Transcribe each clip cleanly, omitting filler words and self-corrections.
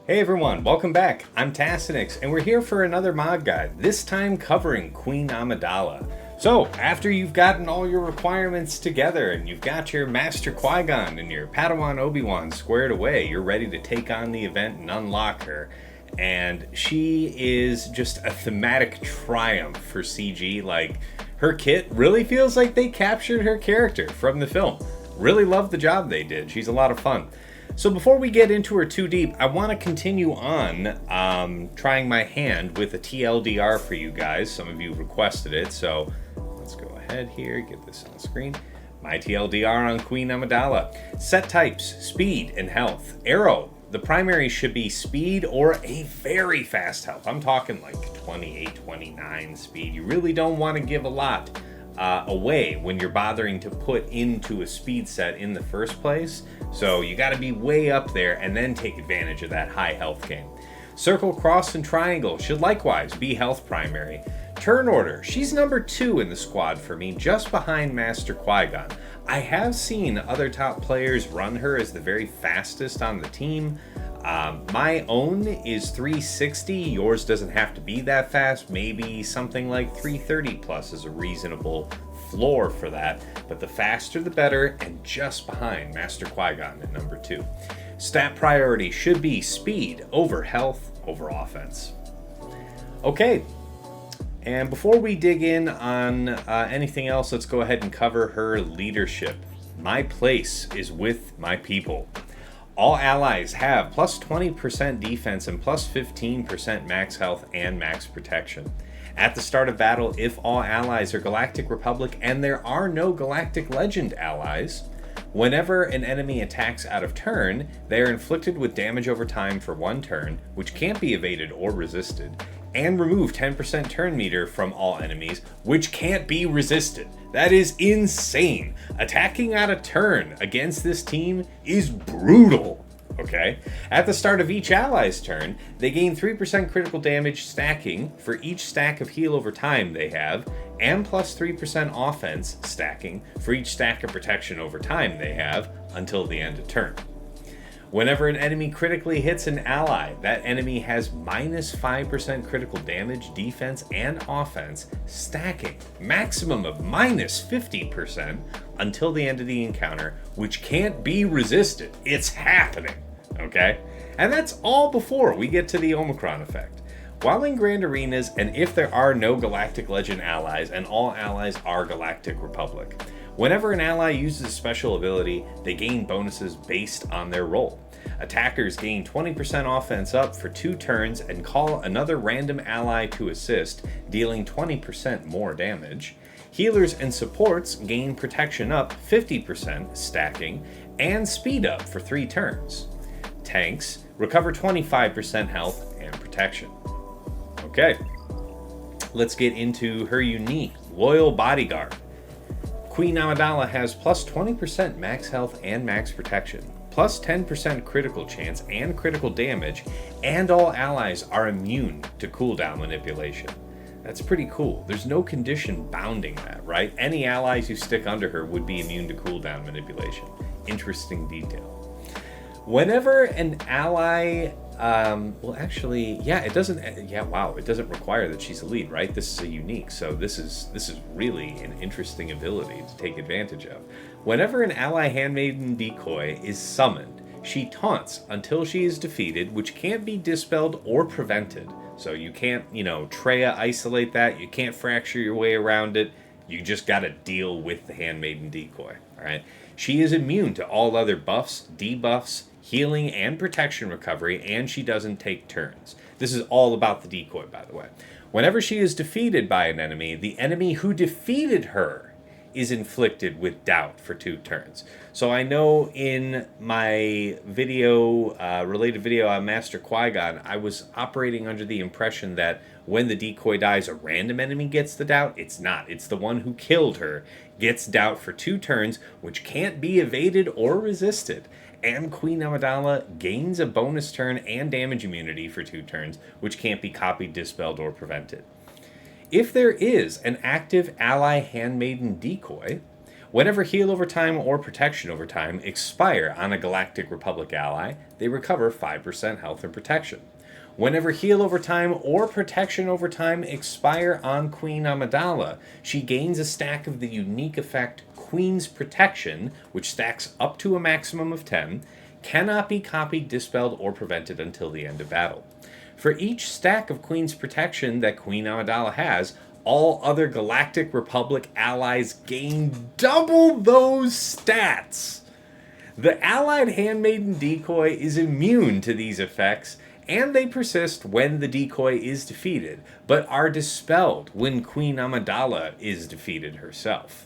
Hey everyone, welcome back. I'm Tassenix, and we're here for another mod guide, this time covering Queen Amidala. So, after you've gotten all your requirements together, and you've got your Master Qui-Gon and your Padawan Obi-Wan squared away, you're ready to take on the event and unlock her. And she is just a thematic triumph for CG. Like, her kit really feels like they captured her character from the film. Really love the job they did. She's a lot of fun. So before we get into her too deep, I want to continue on trying my hand with a TLDR for you guys. Some of you requested it, so let's go ahead here, get this on screen. My TLDR on Queen Amidala. Set types, speed and health. Arrow, the primary should be speed or a very fast health. I'm talking like 28, 29 speed. You really don't want to give a lot away when you're bothering to put into a speed set in the first place. So you got to be way up there and then take advantage of that high health gain. Circle, cross, and triangle should likewise be health primary. Turn order, she's number 2 in the squad for me, just behind Master Qui-Gon. I have seen other top players run her as the very fastest on the team. My own is 360. Yours doesn't have to be that fast. Maybe something like 330 plus is a reasonable floor for that. But the faster the better, and just behind Master Qui-Gon at number 2. Stat priority should be speed over health over offense. Okay, and before we dig in on anything else, let's go ahead and cover her leadership. My place is with my people. All allies have plus 20% defense and plus 15% max health and max protection. At the start of battle, if all allies are Galactic Republic and there are no Galactic Legend allies, whenever an enemy attacks out of turn, they are inflicted with damage over time for 1 turn, which can't be evaded or resisted, and remove 10% turn meter from all enemies, which can't be resisted. That is insane. Attacking out of turn against this team is brutal. Okay? At the start of each ally's turn, they gain 3% critical damage stacking for each stack of heal over time they have, and plus 3% offense stacking for each stack of protection over time they have until the end of turn. Whenever an enemy critically hits an ally, that enemy has minus 5% critical damage, defense, and offense, stacking maximum of minus 50% until the end of the encounter, which can't be resisted. It's happening, okay? And that's all before we get to the Omicron effect. While in Grand Arenas, and if there are no Galactic Legend allies, and all allies are Galactic Republic, whenever an ally uses a special ability, they gain bonuses based on their role. Attackers gain 20% offense up for 2 turns and call another random ally to assist, dealing 20% more damage. Healers and supports gain protection up 50%, stacking, and speed up for 3 turns. Tanks recover 25% health and protection. Okay, let's get into her unique Loyal Bodyguard. Queen Amidala has plus 20% max health and max protection, plus 10% critical chance and critical damage, and all allies are immune to cooldown manipulation. That's pretty cool. There's no condition bounding that, right? Any allies you stick under her would be immune to cooldown manipulation. Interesting detail. Whenever an ally, it doesn't require that she's a lead, right? This is a unique, so this is really an interesting ability to take advantage of. Whenever an ally handmaiden decoy is summoned, she taunts until she is defeated, which can't be dispelled or prevented. So you can't, Treya isolate that, you can't fracture your way around it, you just gotta deal with the handmaiden decoy, alright? She is immune to all other buffs, debuffs, healing, and protection recovery, and she doesn't take turns. This is all about the decoy, by the way. Whenever she is defeated by an enemy, the enemy who defeated her is inflicted with doubt for 2 turns. So I know in my related video on Master Qui-Gon, I was operating under the impression that when the decoy dies, a random enemy gets the doubt. It's not. It's the one who killed her gets doubt for 2 turns, which can't be evaded or resisted. And Queen Amidala gains a bonus turn and damage immunity for 2 turns, which can't be copied, dispelled, or prevented. If there is an active ally handmaiden decoy, Whenever heal over time or protection over time expire on a Galactic Republic ally, they recover 5% health and protection. Whenever heal over time or protection over time expire on Queen Amidala, she gains a stack of the unique effect Queen's Protection, which stacks up to a maximum of 10, cannot be copied, dispelled, or prevented until the end of battle. For each stack of Queen's Protection that Queen Amidala has, all other Galactic Republic allies gain double those stats. The allied handmaiden decoy is immune to these effects, and they persist when the decoy is defeated, but are dispelled when Queen Amidala is defeated herself.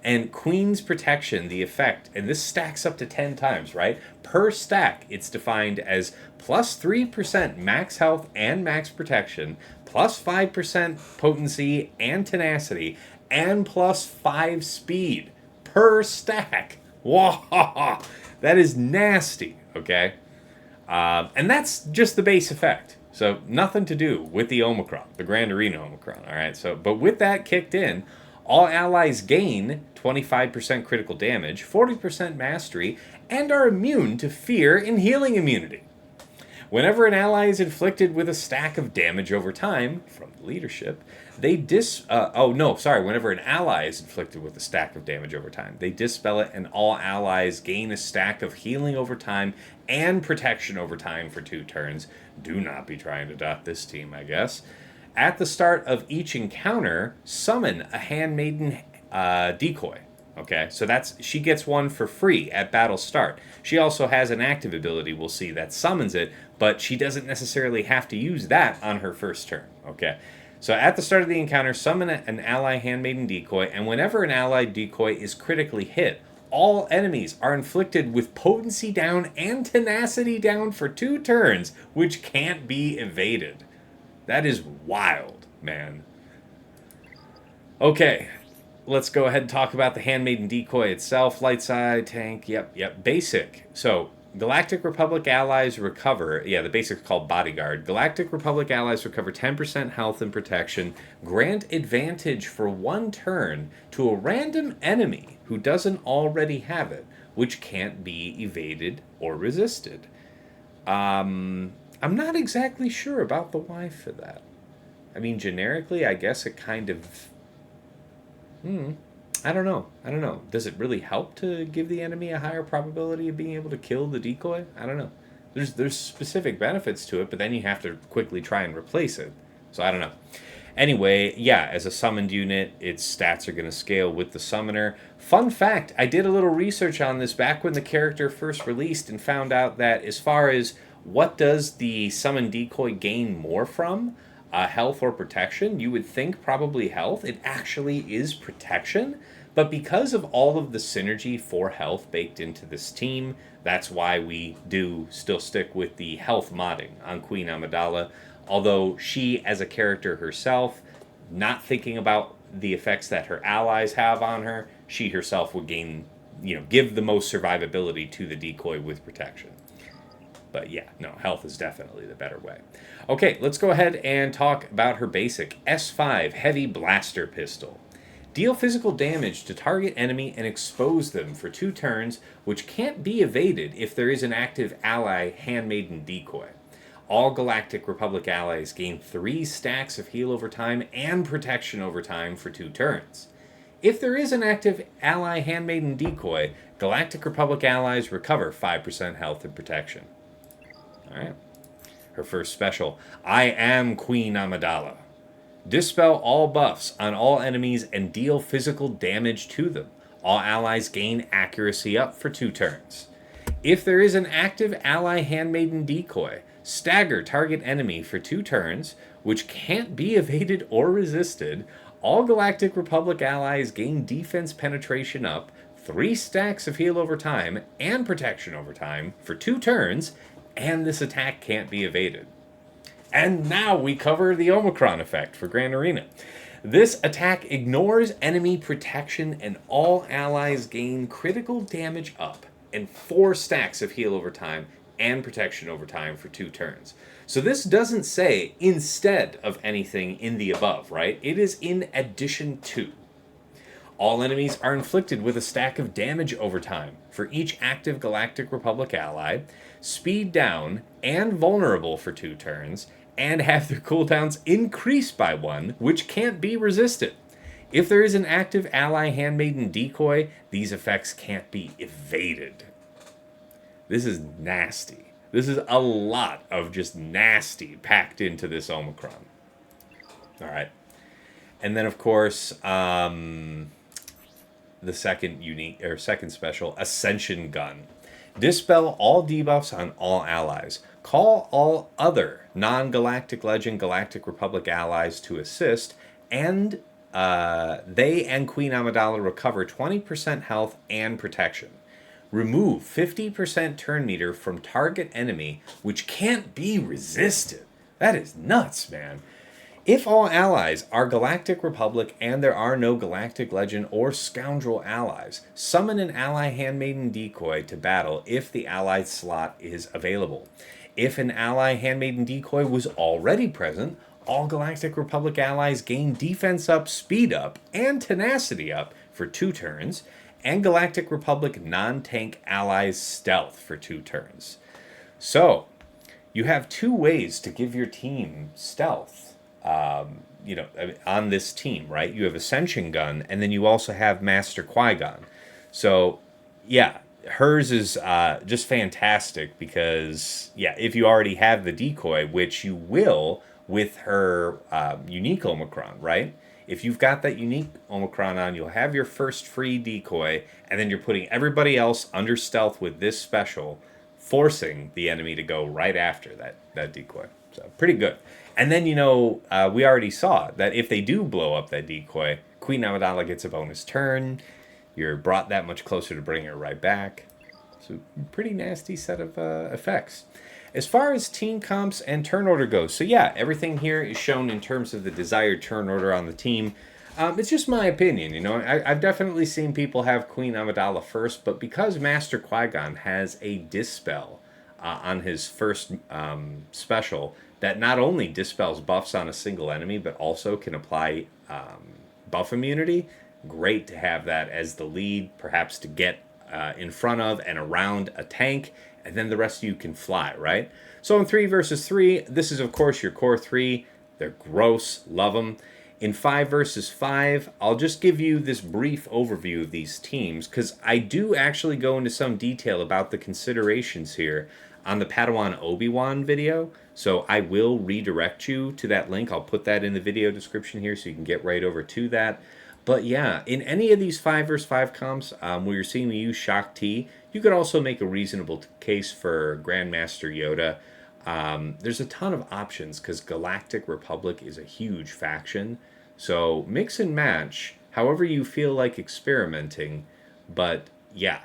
And Queen's Protection, the effect, and this stacks up to 10 times, right? Per stack, it's defined as plus 3% max health and max protection, plus 5% potency and tenacity, and plus 5 speed per stack. Whoa, that is nasty, okay? And that's just the base effect. So nothing to do with the Omicron, the Grand Arena Omicron, all right? So, but with that kicked in, all allies gain 25% critical damage, 40% mastery, and are immune to fear and healing immunity. Whenever an ally is inflicted with a stack of damage over time from the leadership, whenever an ally is inflicted with a stack of damage over time, they dispel it, and all allies gain a stack of healing over time and protection over time for 2 turns. Do not be trying to dot this team, I guess. At the start of each encounter, summon a handmaiden decoy. Okay, so she gets one for free at battle start. She also has an active ability, we'll see, that summons it, but she doesn't necessarily have to use that on her first turn. Okay, so at the start of the encounter, summon an ally handmaiden decoy, and whenever an allied decoy is critically hit, all enemies are inflicted with potency down and tenacity down for 2 turns, which can't be evaded. That is wild, man. Okay, let's go ahead and talk about the handmaiden decoy itself. Light side, tank, yep. Basic. So, Galactic Republic allies recover, the basic's called Bodyguard. Galactic Republic allies recover 10% health and protection, grant advantage for 1 turn to a random enemy who doesn't already have it, which can't be evaded or resisted. I'm not exactly sure about the why for that. I mean, generically, I guess it kind of... I don't know. Does it really help to give the enemy a higher probability of being able to kill the decoy? I don't know. There's specific benefits to it, but then you have to quickly try and replace it. So I don't know. Anyway, as a summoned unit, its stats are going to scale with the summoner. Fun fact, I did a little research on this back when the character first released and found out that as far as what does the summoned decoy gain more from, health or protection, you would think probably health. It actually is protection, but because of all of the synergy for health baked into this team, that's why we do still stick with the health modding on Queen Amidala. Although she, as a character herself, not thinking about the effects that her allies have on her, she herself would gain, give the most survivability to the decoy with protection. But health is definitely the better way. Okay, let's go ahead and talk about her basic S5 Heavy Blaster Pistol. Deal physical damage to target enemy and expose them for 2 turns, which can't be evaded if there is an active ally handmaiden decoy. All Galactic Republic allies gain 3 stacks of heal over time and protection over time for 2 turns. If there is an active ally handmaiden decoy, Galactic Republic allies recover 5% health and protection. Alright. Her first special, I am Queen Amidala. Dispel all buffs on all enemies and deal physical damage to them. All allies gain accuracy up for 2 turns. If there is an active ally handmaiden decoy, stagger target enemy for 2 turns, which can't be evaded or resisted. All Galactic Republic allies gain defense penetration up, 3 stacks of heal over time, and protection over time for 2 turns, and this attack can't be evaded. And now we cover the Omicron effect for Grand Arena. This attack ignores enemy protection, and all allies gain critical damage up and 4 stacks of heal over time and protection over time for 2 turns. So this doesn't say instead of anything in the above, right? It is in addition to. All enemies are inflicted with a stack of damage over time for each active Galactic Republic ally, speed down and vulnerable for 2 turns, and have their cooldowns increased by 1, which can't be resisted. If there is an active ally handmaiden decoy, these effects can't be evaded. This is nasty. This is a lot of just nasty packed into this Omicron. All right. And then, of course, the second special, Ascension Gun. Dispel all debuffs on all allies. Call all other non-Galactic Legend Galactic Republic allies to assist, and they and Queen Amidala recover 20% health and protection. Remove 50% turn meter from target enemy, which can't be resisted. That is nuts, man. If all allies are Galactic Republic and there are no Galactic Legend or Scoundrel allies, summon an ally handmaiden decoy to battle if the ally slot is available. If an ally handmaiden decoy was already present, all Galactic Republic allies gain defense up, speed up, and tenacity up for 2 turns, and Galactic Republic non-tank allies stealth for 2 turns. So, you have 2 ways to give your team stealth. On this team, right? You have Ascension Gun, and then you also have Master Qui-Gon. So, yeah, hers is just fantastic because, yeah, if you already have the decoy, which you will with her unique Omicron, right? If you've got that unique Omicron on, you'll have your first free decoy, and then you're putting everybody else under stealth with this special, forcing the enemy to go right after that decoy. So, pretty good. And then, we already saw that if they do blow up that decoy, Queen Amidala gets a bonus turn. You're brought that much closer to bringing her right back. So, pretty nasty set of effects. As far as team comps and turn order goes, so yeah, everything here is shown in terms of the desired turn order on the team. It's just my opinion, I've definitely seen people have Queen Amidala first, but because Master Qui-Gon has a Dispel on his first special, that not only dispels buffs on a single enemy, but also can apply buff immunity. Great to have that as the lead, perhaps to get in front of and around a tank, and then the rest of you can fly, right? So in 3 versus 3, this is, of course, your core 3. They're gross. Love them. In 5 versus 5, I'll just give you this brief overview of these teams, because I do actually go into some detail about the considerations here on the Padawan Obi-Wan video. So I will redirect you to that link. I'll put that in the video description here so you can get right over to that. But yeah, in any of these 5 versus 5 comps where you're seeing me use Shock T, you could also make a reasonable case for Grandmaster Yoda. There's a ton of options because Galactic Republic is a huge faction. So mix and match however you feel like experimenting. But yeah,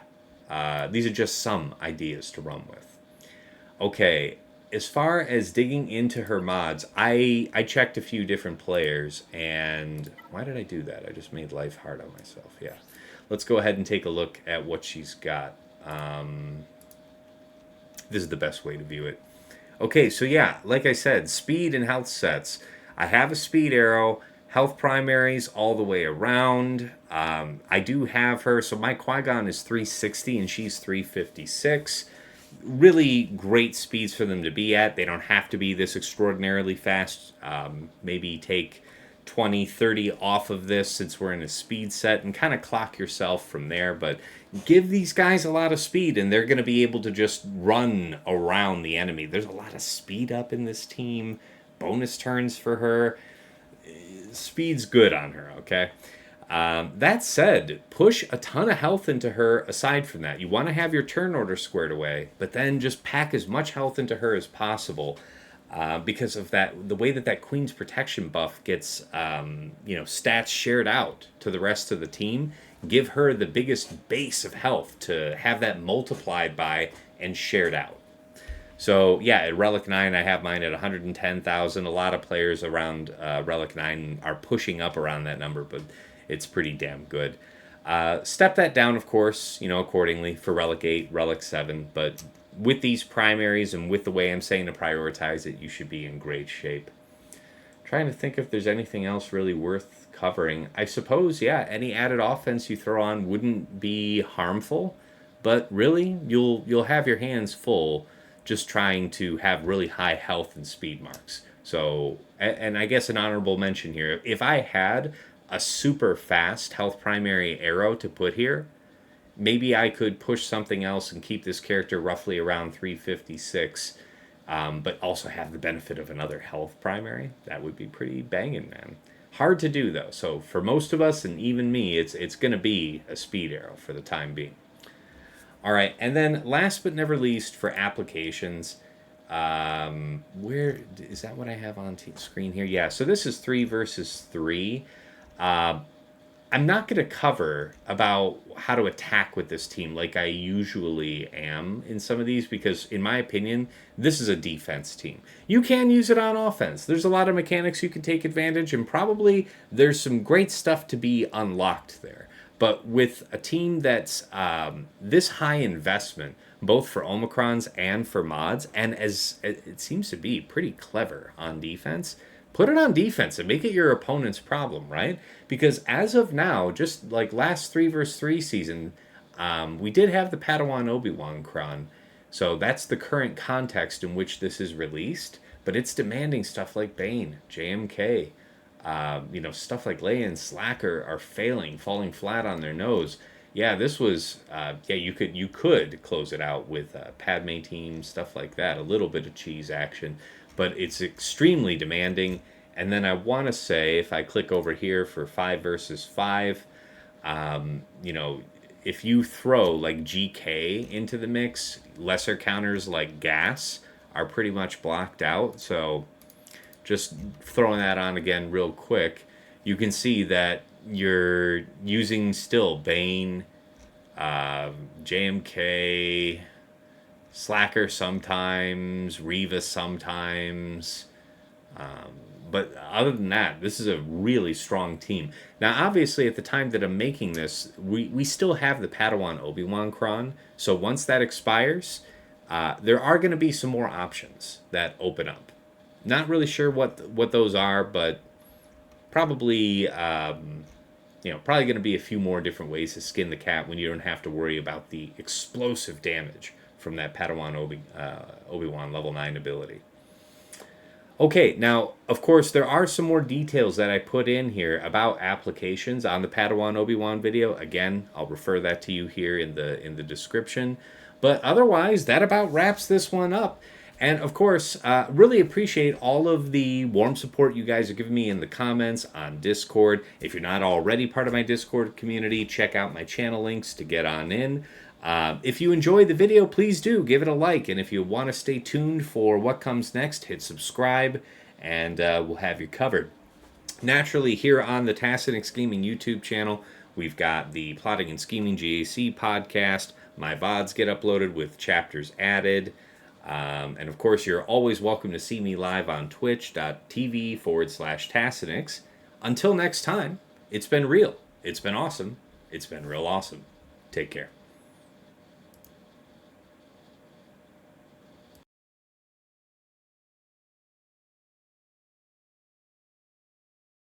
these are just some ideas to run with. Okay, as far as digging into her mods, I checked a few different players, and why did I do that? I just made life hard on myself. Yeah, let's go ahead and take a look at what she's got. This is the best way to view it. Okay, so yeah, like I said, speed and health sets. I have a speed arrow, health primaries all the way around. I do have her, so my Qui-Gon is 360 and she's 356. Really great speeds for them to be at. They don't have to be this extraordinarily fast. Maybe take 20, 30 off of this since we're in a speed set and kind of clock yourself from there. But give these guys a lot of speed and they're going to be able to just run around the enemy. There's a lot of speed up in this team. Bonus turns for her. Speed's good on her, okay? That said, push a ton of health into her aside from that. You want to have your turn order squared away, but then just pack as much health into her as possible because of that. The way that Queen's Protection buff gets, stats shared out to the rest of the team, give her the biggest base of health to have that multiplied by and shared out. So, yeah, at Relic 9, I have mine at 110,000. A lot of players around Relic 9 are pushing up around that number, but it's pretty damn good. Step that down, of course, accordingly for Relic 8, Relic 7. But with these primaries and with the way I'm saying to prioritize it, you should be in great shape. Trying to think if there's anything else really worth covering. I suppose, yeah, any added offense you throw on wouldn't be harmful, but really, you'll have your hands full just trying to have really high health and speed marks. So, and I guess an honorable mention here, if I had a super fast health primary arrow to put here, maybe I could push something else and keep this character roughly around 356, but also have the benefit of another health primary. That would be pretty banging, man. Hard to do though. So for most of us and even me, it's going to be a speed arrow for the time being. All right, and then last but never least for applications, where is that what I have on screen here? Yeah, so this is 3 versus 3. I'm not going to cover about how to attack with this team like I usually am in some of these because, in my opinion, this is a defense team. You can use it on offense. There's a lot of mechanics you can take advantage, and probably there's some great stuff to be unlocked there. But with a team that's this high investment, both for Omicrons and for mods, and as it seems to be pretty clever on defense, put it on defense and make it your opponent's problem, right? Because as of now, just like last 3 versus 3 season, we did have the Padawan Obi-Wan Kron. So that's the current context in which this is released. But it's demanding stuff like Bane, JMK, stuff like Leia and Slacker are failing, falling flat on their nose. Yeah, this was, you could close it out with Padme team, stuff like that, a little bit of cheese action, but it's extremely demanding. And then I want to say, if I click over here for 5 versus 5, if you throw like GK into the mix, lesser counters like gas are pretty much blocked out. So just throwing that on again real quick, you can see that you're using still Bane, JMK, Slacker sometimes, Reva sometimes. But other than that, this is a really strong team. Now, obviously, at the time that I'm making this, we still have the Padawan Obi-Wan Kron. So once that expires, there are going to be some more options that open up. Not really sure what those are, but probably probably going to be a few more different ways to skin the cat when you don't have to worry about the explosive damage from that Padawan Obi-Wan level 9 ability. Okay, now, of course, there are some more details that I put in here about applications on the Padawan Obi-Wan video. Again, I'll refer that to you here in the description. But otherwise, that about wraps this one up. And, of course, really appreciate all of the warm support you guys are giving me in the comments on Discord. If you're not already part of my Discord community, check out my channel links to get on in. If you enjoyed the video, please do give it a like. And if you want to stay tuned for what comes next, hit subscribe, and we'll have you covered. Naturally, here on the Tassenix Gaming YouTube channel, we've got the Plotting and Scheming GAC podcast. My VODs get uploaded with chapters added. And of course, you're always welcome to see me live on twitch.tv/Tassenix. Until next time, it's been real. It's been awesome. It's been real awesome. Take care.